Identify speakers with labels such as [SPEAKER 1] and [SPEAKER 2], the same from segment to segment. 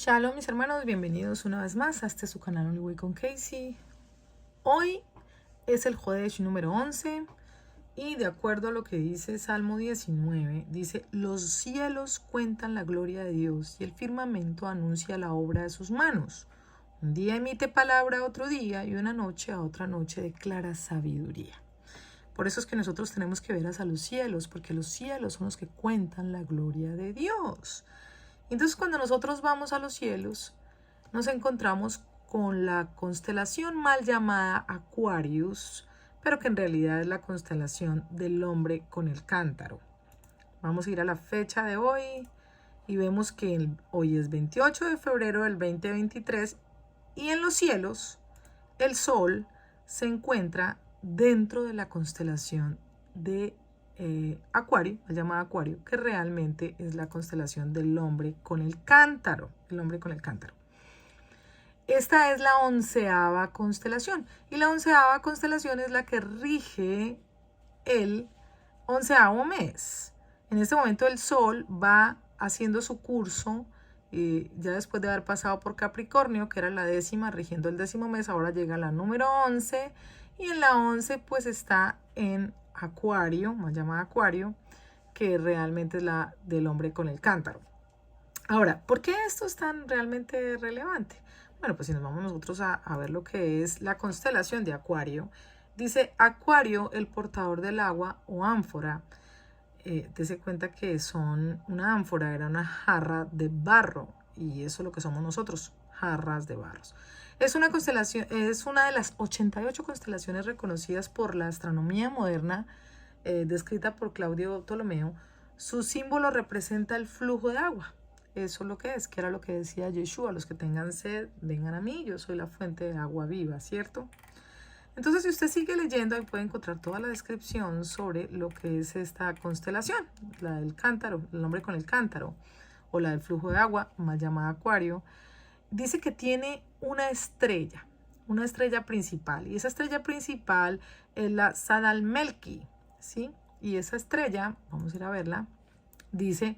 [SPEAKER 1] Shalom mis hermanos, bienvenidos una vez más a su canal Only Way con Casey. Hoy es el Jodesh número 11 y de acuerdo a lo que dice Salmo 19, dice: los cielos cuentan la gloria de Dios y el firmamento anuncia la obra de sus manos. Un día emite palabra a otro día y una noche a otra noche declara sabiduría. Por eso es que nosotros tenemos que ver hacia los cielos, porque los cielos son los que cuentan la gloria de Dios. Entonces, cuando nosotros vamos a los cielos, nos encontramos con la constelación mal llamada Aquarius, pero que en realidad es la constelación del hombre con el cántaro. Vamos a ir a la fecha de hoy y vemos que hoy es 28 de febrero del 2023 y en los cielos el Sol se encuentra dentro de la constelación de Acuario, la llamada Acuario, que realmente es la constelación del hombre con el cántaro, Esta es la 11ª constelación y la 11ª constelación es la que rige el 11º mes. En este momento el Sol va haciendo su curso, ya después de haber pasado por Capricornio, que era la 10ª, rigiendo el 10º mes, ahora llega la número 11 y en la 11 pues está en Acuario, más llamada Acuario, que realmente es la del hombre con el cántaro. Ahora, ¿por qué esto es tan realmente relevante? Bueno, pues si nos vamos nosotros a ver lo que es la constelación de Acuario, dice Acuario, el portador del agua o ánfora. Dese cuenta que una ánfora era una jarra de barro y eso es lo que somos nosotros, jarras de barros. Es una constelación, es una de las 88 constelaciones reconocidas por la astronomía moderna, descrita por Claudio Ptolomeo. Su símbolo representa el flujo de agua. Eso es lo que es, que era lo que decía Yeshua: los que tengan sed, vengan a mí, yo soy la fuente de agua viva, ¿cierto? Entonces, si usted sigue leyendo, ahí puede encontrar toda la descripción sobre lo que es esta constelación, la del cántaro, el hombre con el cántaro, o la del flujo de agua, mal llamada Acuario. Dice que tiene una estrella principal, y esa estrella principal es la Sadalmelki, ¿sí? Y esa estrella, vamos a ir a verla, dice: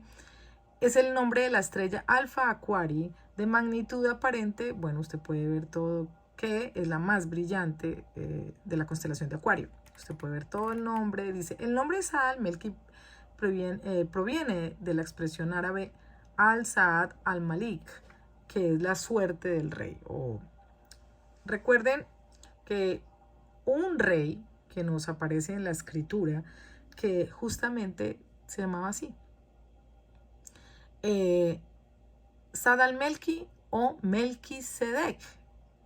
[SPEAKER 1] es el nombre de la estrella Alfa Aquarii, de magnitud aparente, bueno, usted puede ver todo, que es la más brillante de la constelación de Acuario. Usted puede ver todo el nombre. Dice: el nombre Saad Melki proviene de la expresión árabe al-Saad al-Malik, que es la suerte del rey. Recuerden que un rey que nos aparece en la escritura, que justamente se llamaba así, Saad al-Melki o Melquisedec.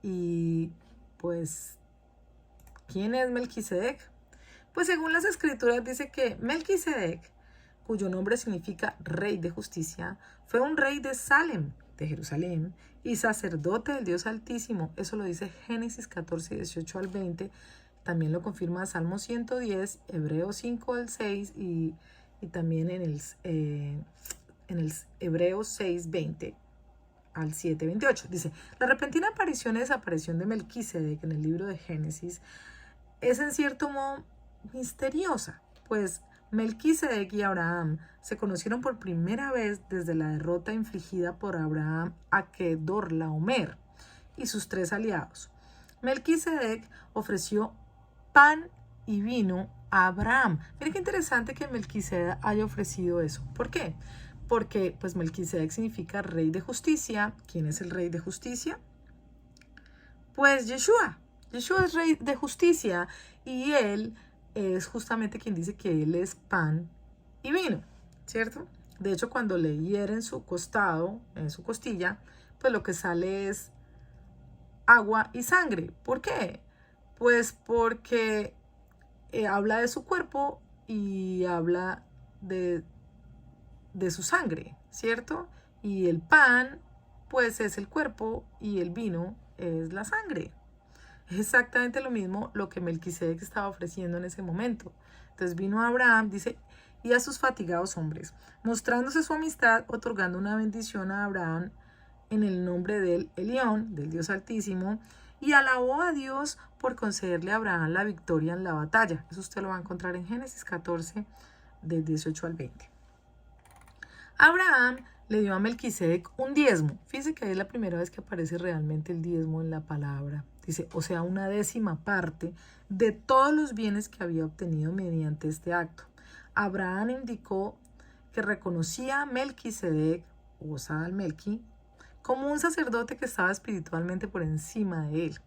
[SPEAKER 1] Y pues, ¿quién es Melquisedec? Pues según las escrituras dice que Melquisedec, cuyo nombre significa rey de justicia, fue un rey de Salem, de Jerusalén, y sacerdote del Dios Altísimo. Eso lo dice Génesis 14, 18 al 20. También lo confirma Salmo 110, Hebreos 5 al 6 y también en el Hebreos 6, 20 al 7:28. Dice: la repentina aparición y desaparición de Melquisedec en el libro de Génesis es en cierto modo misteriosa, pues Melquisedec y Abraham se conocieron por primera vez desde la derrota infligida por Abraham a Kedorlaomer y sus 3 aliados. Melquisedec ofreció pan y vino a Abraham. Miren qué interesante que Melquisedec haya ofrecido eso. ¿Por qué? Porque pues Melquisedec significa rey de justicia. ¿Quién es el rey de justicia? Pues Yeshua. Yeshua es rey de justicia y él es justamente quien dice que él es pan y vino, ¿cierto? De hecho, cuando le hieren su costado, en su costilla, pues lo que sale es agua y sangre. ¿Por qué? Pues porque habla de su cuerpo y habla de su sangre, ¿cierto? Y el pan, pues es el cuerpo y el vino es la sangre. Es exactamente lo mismo lo que Melquisedec estaba ofreciendo en ese momento. Entonces vino Abraham, dice, y a sus fatigados hombres, mostrándose su amistad, otorgando una bendición a Abraham en el nombre del Elión, del Dios Altísimo, y alabó a Dios por concederle a Abraham la victoria en la batalla. Eso usted lo va a encontrar en Génesis 14, del 18 al 20. Abraham le dio a Melquisedec un diezmo. Fíjese que ahí es la primera vez que aparece realmente el diezmo en la palabra. Dice, o sea, una 10ª parte de todos los bienes que había obtenido mediante este acto. Abraham indicó que reconocía a Melquisedec, o Sadalmelki, como un sacerdote que estaba espiritualmente por encima de él.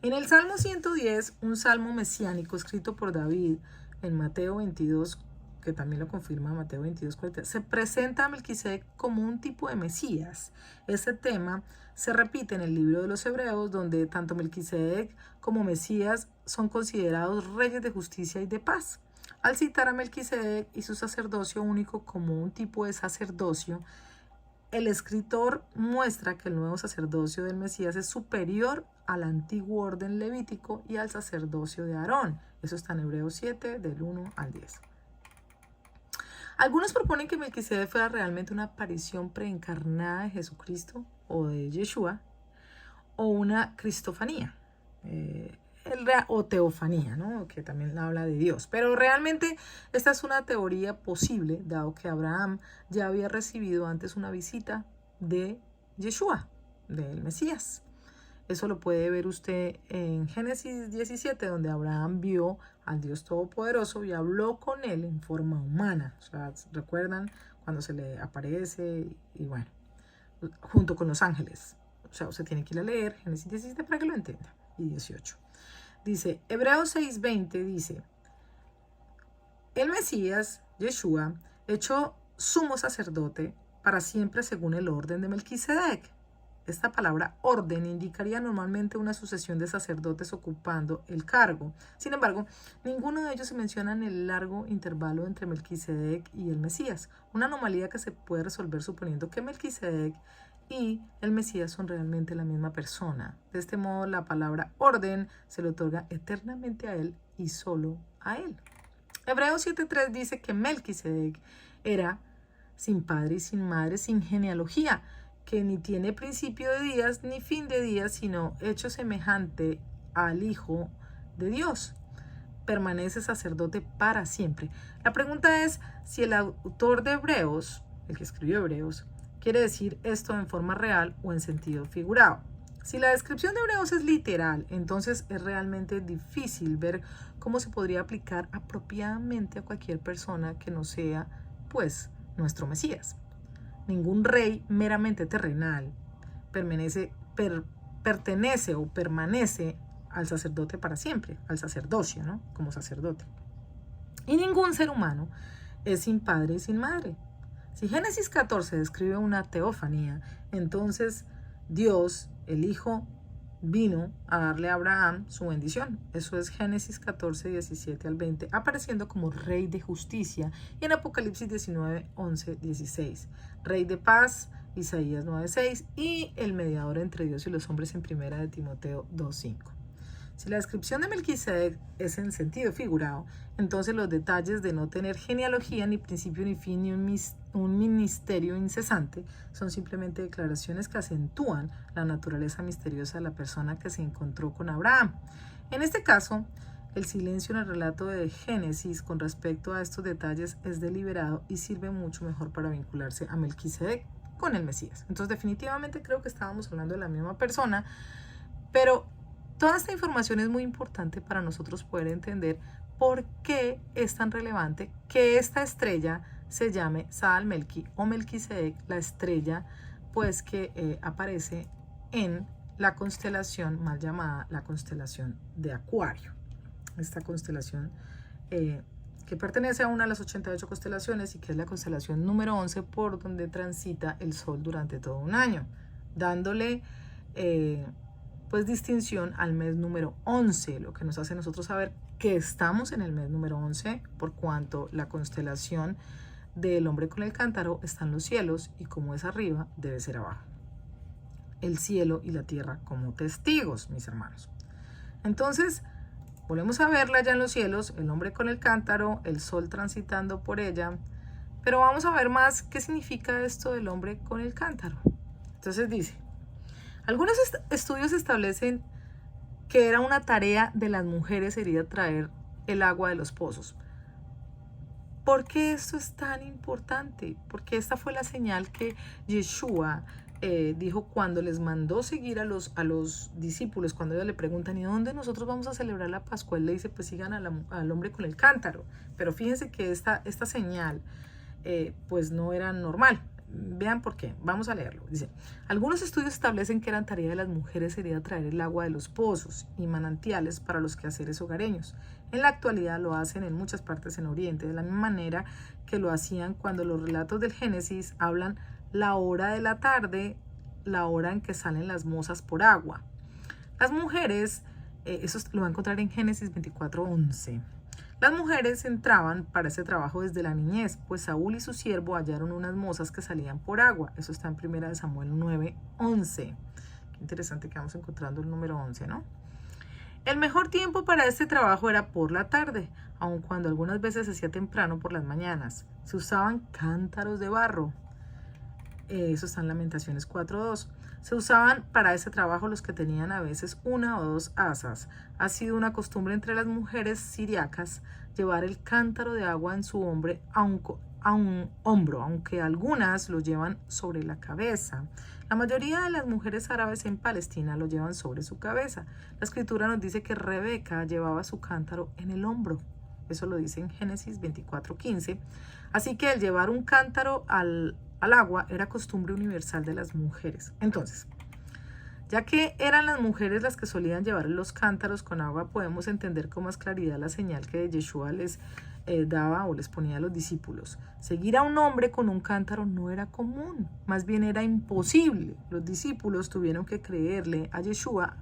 [SPEAKER 1] En el Salmo 110, un salmo mesiánico escrito por David en Mateo 22, que también lo confirma Mateo 22, 40, se presenta a Melquisedec como un tipo de Mesías. Este tema se repite en el libro de los Hebreos, donde tanto Melquisedec como Mesías son considerados reyes de justicia y de paz. Al citar a Melquisedec y su sacerdocio único como un tipo de sacerdocio, el escritor muestra que el nuevo sacerdocio del Mesías es superior al antiguo orden levítico y al sacerdocio de Aarón. Eso está en Hebreos 7, del 1 al 10. Algunos proponen que Melquisedec fuera realmente una aparición preencarnada de Jesucristo o de Yeshua, o una cristofanía, o teofanía, ¿no? Que también habla de Dios. Pero realmente esta es una teoría posible, dado que Abraham ya había recibido antes una visita de Yeshua, del Mesías. Eso lo puede ver usted en Génesis 17, donde Abraham vio al Dios Todopoderoso y habló con él en forma humana. O sea, ¿recuerdan cuando se le aparece? Y bueno, junto con los ángeles. O sea, usted tiene que ir a leer Génesis 17 para que lo entienda. Y 18. Dice, Hebreos 6:20 dice, el Mesías, Yeshua, hecho sumo sacerdote para siempre según el orden de Melquisedec. Esta palabra orden indicaría normalmente una sucesión de sacerdotes ocupando el cargo. Sin embargo, ninguno de ellos se menciona en el largo intervalo entre Melquisedec y el Mesías, una anomalía que se puede resolver suponiendo que Melquisedec y el Mesías son realmente la misma persona. De este modo, la palabra orden se le otorga eternamente a él y solo a él. Hebreos 7:3 dice que Melquisedec era sin padre y sin madre, sin genealogía, que ni tiene principio de días ni fin de días, sino hecho semejante al Hijo de Dios. Permanece sacerdote para siempre. La pregunta es si el autor de Hebreos, el que escribió Hebreos, quiere decir esto en forma real o en sentido figurado. Si la descripción de Hebreos es literal, entonces es realmente difícil ver cómo se podría aplicar apropiadamente a cualquier persona que no sea, pues, nuestro Mesías. Ningún rey meramente terrenal pertenece o permanece al sacerdote para siempre, al sacerdocio, ¿no? Como sacerdote. Y ningún ser humano es sin padre y sin madre. Si Génesis 14 describe una teofanía, entonces Dios, el Hijo, vino a darle a Abraham su bendición. Eso es Génesis 14, 17 al 20, apareciendo como Rey de Justicia, y en Apocalipsis 19, 11, 16, Rey de Paz, Isaías 9, 6, y el mediador entre Dios y los hombres en 1 de Timoteo 2, 5. Si la descripción de Melquisedec es en sentido figurado, entonces los detalles de no tener genealogía, ni principio, ni fin, ni un ministerio incesante son simplemente declaraciones que acentúan la naturaleza misteriosa de la persona que se encontró con Abraham. En este caso, el silencio en el relato de Génesis con respecto a estos detalles es deliberado y sirve mucho mejor para vincularse a Melquisedec con el Mesías. Entonces, definitivamente creo que estábamos hablando de la misma persona, pero toda esta información es muy importante para nosotros poder entender por qué es tan relevante que esta estrella se llame Sadalmelki o Melquisedec, la estrella pues que aparece en la constelación mal llamada la constelación de Acuario. Esta constelación que pertenece a una de las 88 constelaciones y que es la constelación número 11 por donde transita el Sol durante todo un año, dándole pues distinción al mes número 11, lo que nos hace a nosotros saber que estamos en el mes número 11, por cuanto la constelación del hombre con el cántaro está en los cielos y como es arriba, debe ser abajo. El cielo y la tierra como testigos, mis hermanos. Entonces, volvemos a verla ya en los cielos, el hombre con el cántaro, el sol transitando por ella, pero vamos a ver más qué significa esto del hombre con el cántaro. Entonces dice, algunos estudios establecen que era una tarea de las mujeres ir a traer el agua de los pozos. ¿Por qué esto es tan importante? Porque esta fue la señal que Yeshua dijo cuando les mandó seguir a los discípulos. Cuando ellos le preguntan, ¿y dónde nosotros vamos a celebrar la Pascua? Él le dice, pues sigan al hombre con el cántaro. Pero fíjense que esta señal pues no era normal. Vean por qué. Vamos a leerlo. Dice, algunos estudios establecen que era tarea de las mujeres sería traer el agua de los pozos y manantiales para los quehaceres hogareños. En la actualidad lo hacen en muchas partes en Oriente, de la misma manera que lo hacían cuando los relatos del Génesis hablan la hora de la tarde, la hora en que salen las mozas por agua. Las mujeres, eso lo va a encontrar en Génesis 24:11. Las mujeres entraban para ese trabajo desde la niñez, pues Saúl y su siervo hallaron unas mozas que salían por agua. Eso está en 1 Samuel 9:11. Qué interesante que vamos encontrando el número 11, ¿no? El mejor tiempo para este trabajo era por la tarde, aun cuando algunas veces se hacía temprano por las mañanas. Se usaban cántaros de barro. Eso está en Lamentaciones 4:2. Se usaban para ese trabajo los que tenían a veces 1 o 2 asas. Ha sido una costumbre entre las mujeres siriacas llevar el cántaro de agua en su hombro, aunque algunas lo llevan sobre la cabeza. La mayoría de las mujeres árabes en Palestina lo llevan sobre su cabeza. La escritura nos dice que Rebeca llevaba su cántaro en el hombro. Eso lo dice en Génesis 24:15. Así que el llevar un cántaro al agua era costumbre universal de las mujeres. Entonces, ya que eran las mujeres las que solían llevar los cántaros con agua, podemos entender con más claridad la señal que Yeshua les daba o les ponía a los discípulos. Seguir a un hombre con un cántaro no era común, más bien era imposible. Los discípulos tuvieron que creerle a Yeshua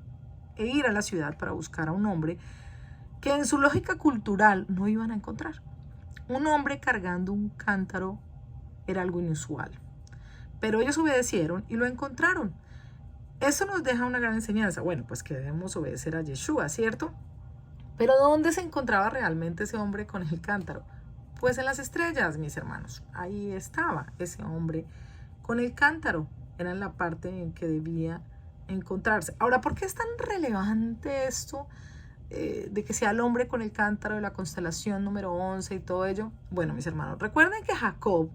[SPEAKER 1] e ir a la ciudad para buscar a un hombre que en su lógica cultural no iban a encontrar. Un hombre cargando un cántaro era algo inusual, pero ellos obedecieron y lo encontraron. Eso nos deja una gran enseñanza. Bueno, pues que debemos obedecer a Yeshua, ¿cierto? Pero ¿dónde se encontraba realmente ese hombre con el cántaro? Pues en las estrellas, mis hermanos. Ahí estaba ese hombre con el cántaro. Era en la parte en que debía encontrarse. Ahora, ¿por qué es tan relevante esto de que sea el hombre con el cántaro de la constelación número 11 y todo ello? Bueno, mis hermanos, recuerden que Jacob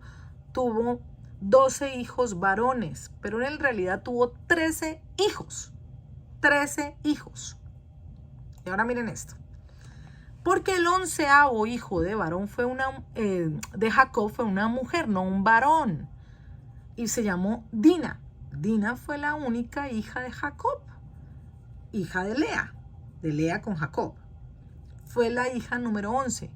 [SPEAKER 1] tuvo 12 hijos varones, pero en realidad tuvo 13 hijos. 13 hijos. Y ahora miren esto. Porque el 11º hijo de varón de Jacob fue una mujer, no un varón. Y se llamó Dina. Dina fue la única hija de Jacob, hija de Lea con Jacob. Fue la hija número 11.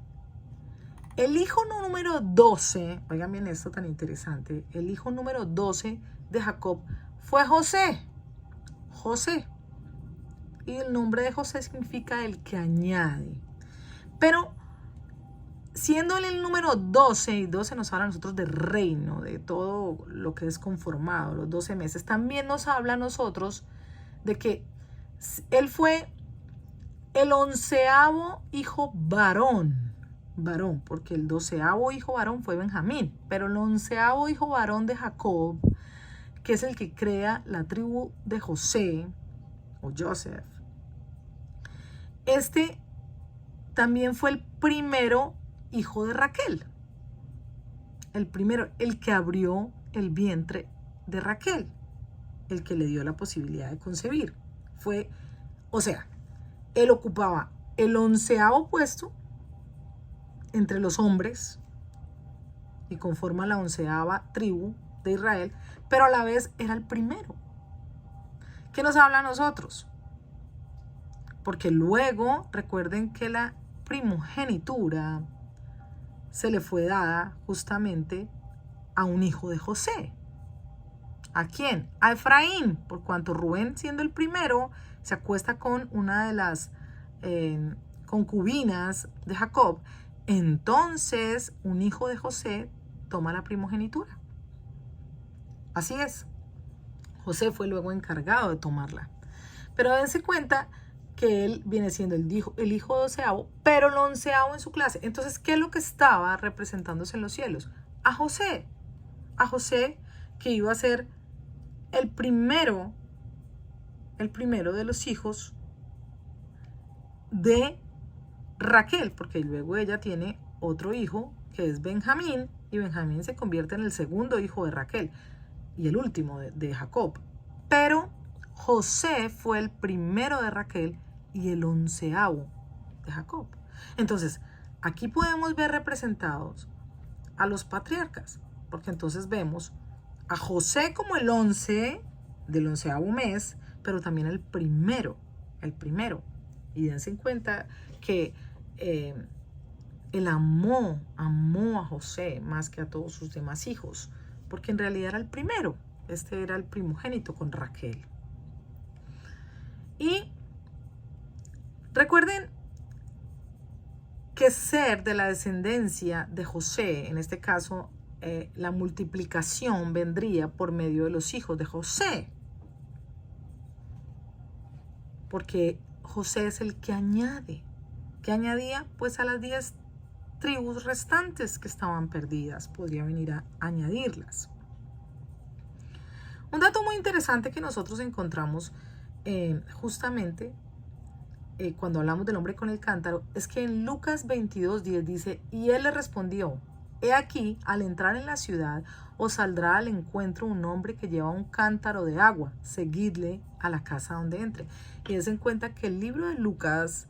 [SPEAKER 1] El hijo número 12, oigan bien esto tan interesante, el hijo número 12 de Jacob fue José. José. Y el nombre de José significa el que añade. Pero siendo él el número 12, y 12 nos habla a nosotros de reino, de todo lo que es conformado, los 12 meses, también nos habla a nosotros de que él fue el 11º hijo varón, porque el 12º hijo varón fue Benjamín, pero el 11º hijo varón de Jacob, que es el que crea la tribu de José o Joseph, este también fue el primero hijo de Raquel, el primero, el que abrió el vientre de Raquel, el que le dio la posibilidad de concebir. Él ocupaba el 11º puesto entre los hombres y conforma la 11ª tribu de Israel, pero a la vez era el primero. ¿Qué nos habla a nosotros? Porque luego, recuerden que la primogenitura se le fue dada justamente a un hijo de José. ¿A quién? A Efraín, por cuanto Rubén, siendo el primero, se acuesta con una de las concubinas de Jacob. Entonces, un hijo de José toma la primogenitura. Así es. José fue luego encargado de tomarla. Pero dense cuenta que él viene siendo el hijo 12º, pero el 11º en su clase. Entonces, ¿qué es lo que estaba representándose en los cielos? A José. A José, que iba a ser el primero de los hijos de Raquel, porque luego ella tiene otro hijo que es Benjamín, y Benjamín se convierte en el segundo hijo de Raquel y el último de Jacob. Pero José fue el primero de Raquel y el 11º de Jacob. Entonces, aquí podemos ver representados a los patriarcas, porque entonces vemos a José como el 11 del 11º mes, pero también el primero. Y dense en cuenta que él amó a José más que a todos sus demás hijos, porque en realidad era el primero. Este era el primogénito con Raquel. Y recuerden que ser de la descendencia de José, en este caso, la multiplicación vendría por medio de los hijos de José. Porque José es el que añade. ¿Qué añadía? Pues a las 10 tribus restantes que estaban perdidas. Podría venir a añadirlas. Un dato muy interesante que nosotros encontramos justamente cuando hablamos del hombre con el cántaro es que en Lucas 22:10 dice: y él le respondió: he aquí, al entrar en la ciudad os saldrá al encuentro un hombre que lleva un cántaro de agua, seguidle a la casa donde entre. Y dense en cuenta que el libro de Lucas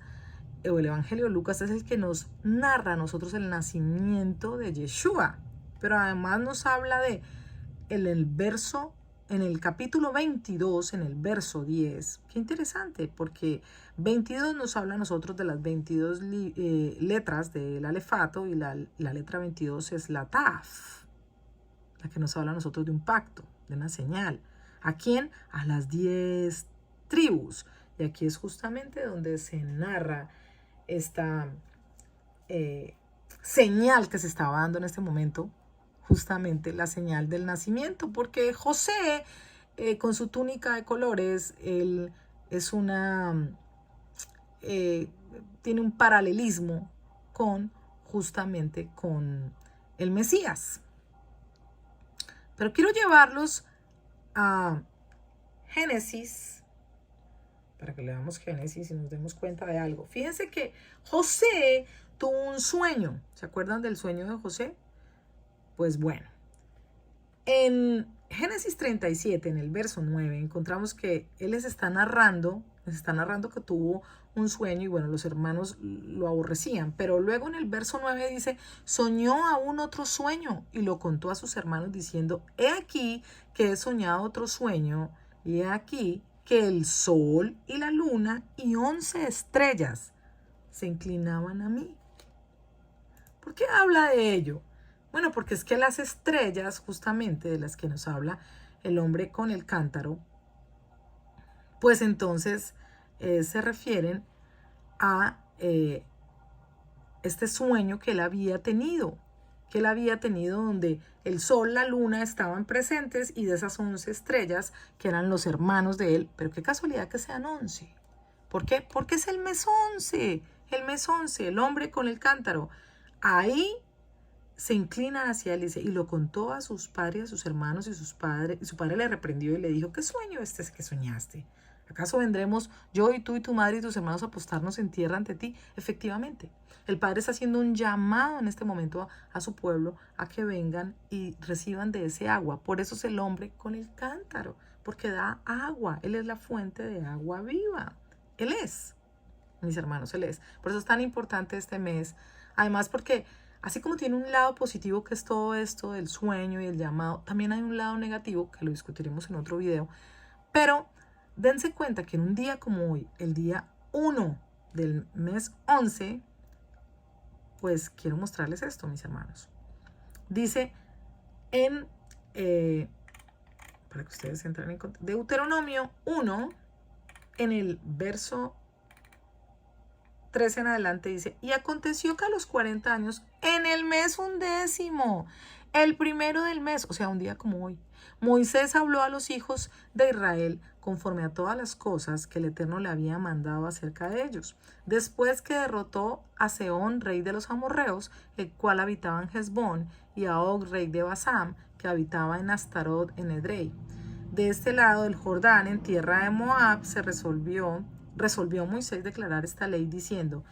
[SPEAKER 1] o el Evangelio de Lucas es el que nos narra a nosotros el nacimiento de Yeshua, pero además nos habla de en el capítulo 22, en el verso 10. Qué interesante, porque 22 nos habla a nosotros de las 22 letras del alefato, y la letra 22 es la taf, la que nos habla a nosotros de un pacto, de una señal. ¿A quién? A las 10 tribus. Y aquí es justamente donde se narra esta señal que se estaba dando en este momento, justamente la señal del nacimiento, porque José, con su túnica de colores, él es tiene un paralelismo justamente con el Mesías. Pero quiero llevarlos a Génesis, para que leamos Génesis y nos demos cuenta de algo. Fíjense que José tuvo un sueño. ¿Se acuerdan del sueño de José? Pues bueno, en Génesis 37, en el verso 9, encontramos que él les está narrando que tuvo un sueño, y bueno, los hermanos lo aborrecían, pero luego en el verso 9 dice: soñó aún otro sueño y lo contó a sus hermanos diciendo: he aquí que he soñado otro sueño, y he aquí que el sol y la luna y 11 estrellas se inclinaban a mí. ¿Por qué habla de ello? Bueno, porque es que las estrellas, justamente de las que nos habla el hombre con el cántaro, pues entonces se refieren a este sueño que él había tenido, donde el sol, la luna estaban presentes, y de esas 11 estrellas que eran los hermanos de él. Pero qué casualidad que sean 11. ¿Por qué? Porque es el mes 11, el hombre con el cántaro. Ahí se inclina hacia él y lo contó a sus padres, a sus hermanos, y su padre le reprendió y le dijo: ¿qué sueño este es que soñaste? ¿Acaso vendremos yo y tú y tu madre y tus hermanos a postarnos en tierra ante ti? Efectivamente, el Padre está haciendo un llamado en este momento a su pueblo a que vengan y reciban de ese agua. Por eso es el hombre con el cántaro, porque da agua. Él es la fuente de agua viva. Él es, mis hermanos, Él es. Por eso es tan importante este mes. Además, porque así como tiene un lado positivo, que es todo esto del sueño y el llamado, también hay un lado negativo que lo discutiremos en otro video. Pero dense cuenta que en un día como hoy, el día 1 del mes 11, pues quiero mostrarles esto, mis hermanos. Dice en, para que ustedes entren en contexto, Deuteronomio 1, en el verso 13 en adelante, dice: y aconteció que a los 40 años, en el mes 11, el primero del mes, o sea, un día como hoy, Moisés habló a los hijos de Israel conforme a todas las cosas que el Eterno le había mandado acerca de ellos, después que derrotó a Sehón, rey de los amorreos, el cual habitaba en Hesbón, y a Og, rey de Basán, que habitaba en Astarot, en Edrei. De este lado del Jordán, en tierra de Moab, resolvió Moisés declarar esta ley diciendo: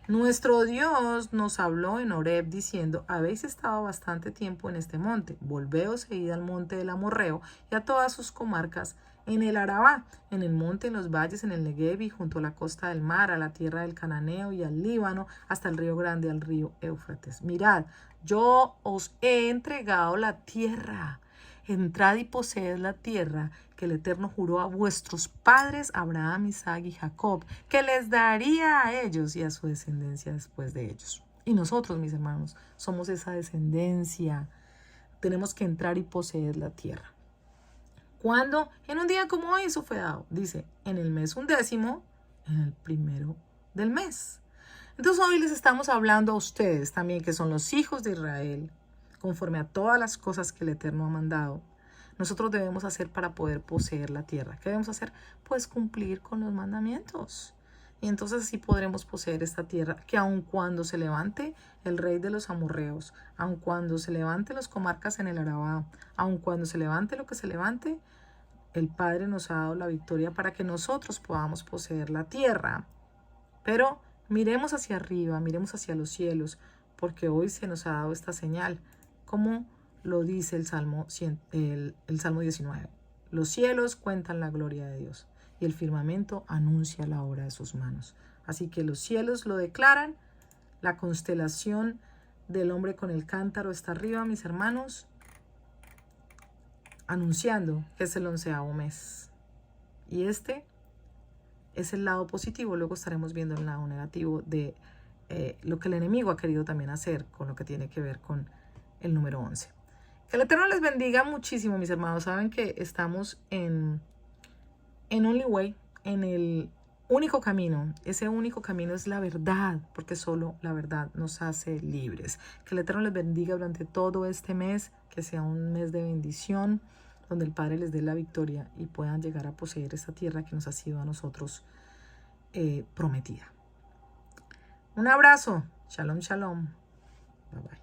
[SPEAKER 1] Nuestro Dios nos habló en Horeb diciendo, habéis estado bastante tiempo en este monte, volveos e id al monte del Amorreo y a todas sus comarcas, en el Arabá, en el monte, en los valles, en el Negev y junto a la costa del mar, a la tierra del Cananeo y al Líbano, hasta el río grande, al río Éufrates. Mirad, yo os he entregado la tierra. Entrad y poseed la tierra que el Eterno juró a vuestros padres, Abraham, Isaac y Jacob, que les daría a ellos y a su descendencia después de ellos. Y nosotros, mis hermanos, somos esa descendencia. Tenemos que entrar y poseer la tierra. ¿Cuándo? En un día como hoy eso fue dado. Dice, en el mes 11, en el primero del mes. Entonces hoy les estamos hablando a ustedes también, que son los hijos de Israel, conforme a todas las cosas que el Eterno ha mandado. Nosotros debemos hacer para poder poseer la tierra. ¿Qué debemos hacer? Pues cumplir con los mandamientos. Y entonces así podremos poseer esta tierra, que aun cuando se levante el rey de los amorreos, aun cuando se levante los comarcas en el Arabá, aun cuando se levante lo que se levante, el Padre nos ha dado la victoria para que nosotros podamos poseer la tierra. Pero miremos hacia arriba, miremos hacia los cielos, porque hoy se nos ha dado esta señal, como lo dice el Salmo 19. Los cielos cuentan la gloria de Dios y el firmamento anuncia la obra de sus manos. Así que los cielos lo declaran, la constelación del hombre con el cántaro está arriba, mis hermanos, anunciando que es el 11º mes. Y este es el lado positivo. Luego estaremos viendo el lado negativo de lo que el enemigo ha querido también hacer con lo que tiene que ver con el número 11. Que el Eterno les bendiga muchísimo, mis hermanos. Saben que estamos en Only Way, en el único camino. Ese único camino es la verdad, porque solo la verdad nos hace libres. Que el Eterno les bendiga durante todo este mes, que sea un mes de bendición, donde el Padre les dé la victoria y puedan llegar a poseer esta tierra que nos ha sido a nosotros prometida. Un abrazo. Shalom, shalom. Bye bye.